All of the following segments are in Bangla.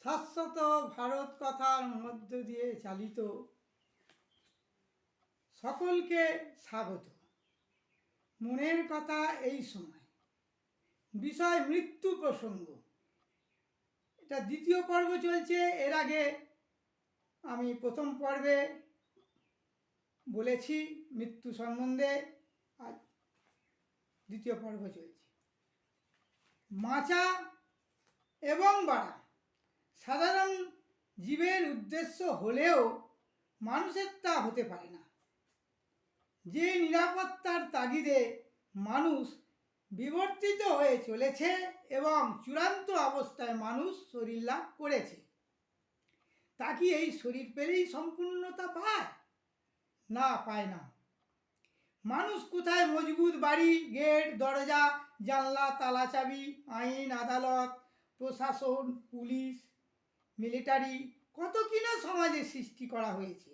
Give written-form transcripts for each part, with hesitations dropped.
শাশ্বত ভারত কথার মধ্য দিয়ে চালিত সকলকে স্বাগত। মনের কথা এই সময় বিষয় মৃত্যু প্রসঙ্গ। এটা দ্বিতীয় পর্ব চলছে। এর আগে আমি প্রথম পর্বে বলেছি মৃত্যু সম্বন্ধে, আর দ্বিতীয় পর্ব চলছে। বাঁচা এবং বাড়া সাধারণ জীবের উদ্দেশ্য হলেও মানুষের তা হতে পারে না। যে নিরাপত্তার তাগিদে মানুষ বিবর্তিত হয়ে চলেছে এবং চূড়ান্ত অবস্থায় মানুষ শরীর লাভ করেছে, তা কি এই শরীর পেলেই সম্পূর্ণতা পায়? না, পায় না। মানুষ কোথায় মজবুত বাড়ি, গেট, দরজা, জানলা, তালা, চাবি, আইন, আদালত, প্রশাসন, পুলিশ, মিলিটারি, কত কিনা সমাজে সৃষ্টি করা হয়েছে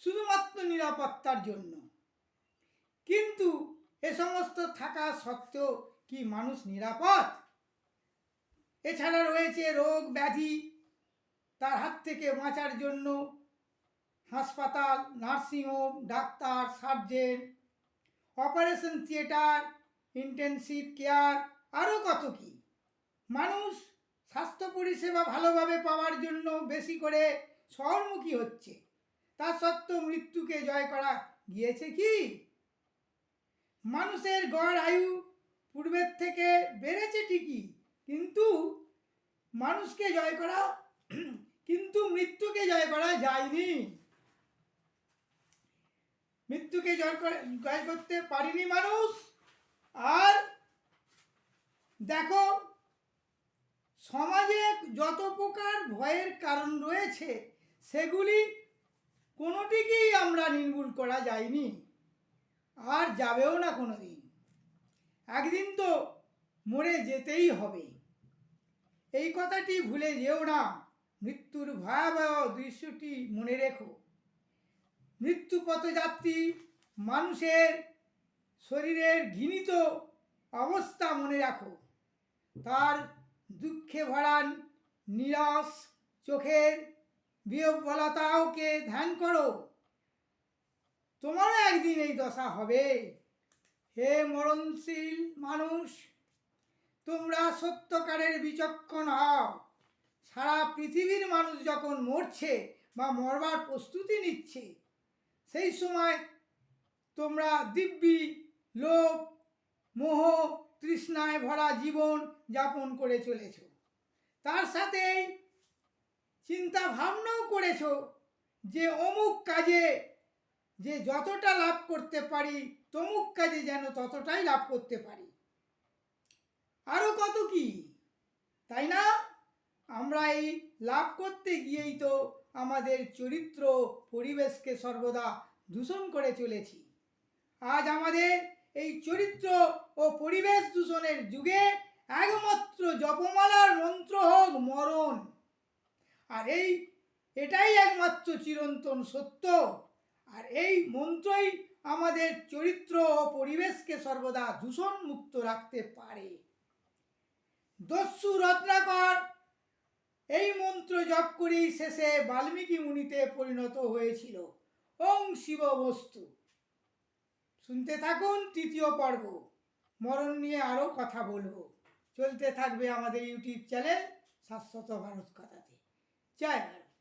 শুধুমাত্র নিরাপত্তার জন্য। কিন্তু এ সমস্ত থাকা সত্ত্বেও কি মানুষ নিরাপদ? এছাড়া রয়েছে রোগ ব্যাধি, তার হাত থেকে বাঁচার জন্য হাসপাতাল, nursing home, doctor, surgeon, operation theatre, intensive care, আরও কত কি। মানুষ স্বাস্থ্য পরিষেবা ভালোভাবে পাওয়ার জন্য বেশি করে শহরমুখী হচ্ছে। তা সত্ত্বেও মৃত্যুকে জয় করা গিয়েছে কি? মানুষের গড় আয়ু পূর্বের থেকে বেড়েছে ঠিকই, কিন্তু মৃত্যুকে জয় করা যায়নি। মৃত্যুকে জয় করতে পারেনি মানুষ। আর দেখো, সমাজে যত প্রকার ভয়ের কারণ রয়েছে সেগুলি কোনোটিকেই আমরা নির্মূল করা যায়নি, আর যাবেও না কোনো দিন। একদিন তো মরে যেতেই হবে, এই কথাটি ভুলে যেও না। মৃত্যুর ভয়াবহ দৃশ্যটি মনে রেখো। মৃত্যু পথযাত্রী মানুষের শরীরের ঘৃণিত অবস্থা মনে রাখো। তার দুঃখে ভরা নীরস চোখের বিহ্বলতাকে ধ্যান করো। তোমারও একদিন এই দশা হবে। হে মরণশীল মানুষ, তোমরা সত্যকারের বিচক্ষণ হও। সারা পৃথিবীর মানুষ যখন মরছে বা মরবার প্রস্তুতি নিচ্ছে, সেই সময় তোমরা দিব্যি লোভ, মোহ, তৃষ্ণায় ভরা জীবন যাপন করে চলেছ। তার সাথেই চিন্তা ভাবনাও করেছ যে অমুক কাজে যে যতটা লাভ করতে পারি, তমুক কাজে যেন ততটাই লাভ করতে পারি, আরও কত কি, তাই না? আমরা এই লাভ করতে গিয়েই তো আমাদের চরিত্র পরিবেশকে সর্বদা দূষণ করে চলেছি। আজ আমাদের এই চরিত্র ও পরিবেশ দূষণের যুগে একমাত্র জপমালার মন্ত্র হোক মরণ। আর এটাই একমাত্র চিরন্তন সত্য। আর এই মন্ত্রই আমাদের চরিত্র ও পরিবেশকে সর্বদা দূষণ মুক্ত রাখতে পারে। দস্যু রত্নাকর এই মন্ত্র জপ করেই শেষে বাল্মীকি মুনিতে পরিণত হয়েছিল। ওং শিব বস্তু। শুনতে থাকুন তৃতীয় পর্ব। মরণ নিয়ে আরও কথা বলবো। চলতে থাকবে আমাদের ইউটিউব চ্যানেল শাশ্বত ভারত কথাতে। জয় ভারত।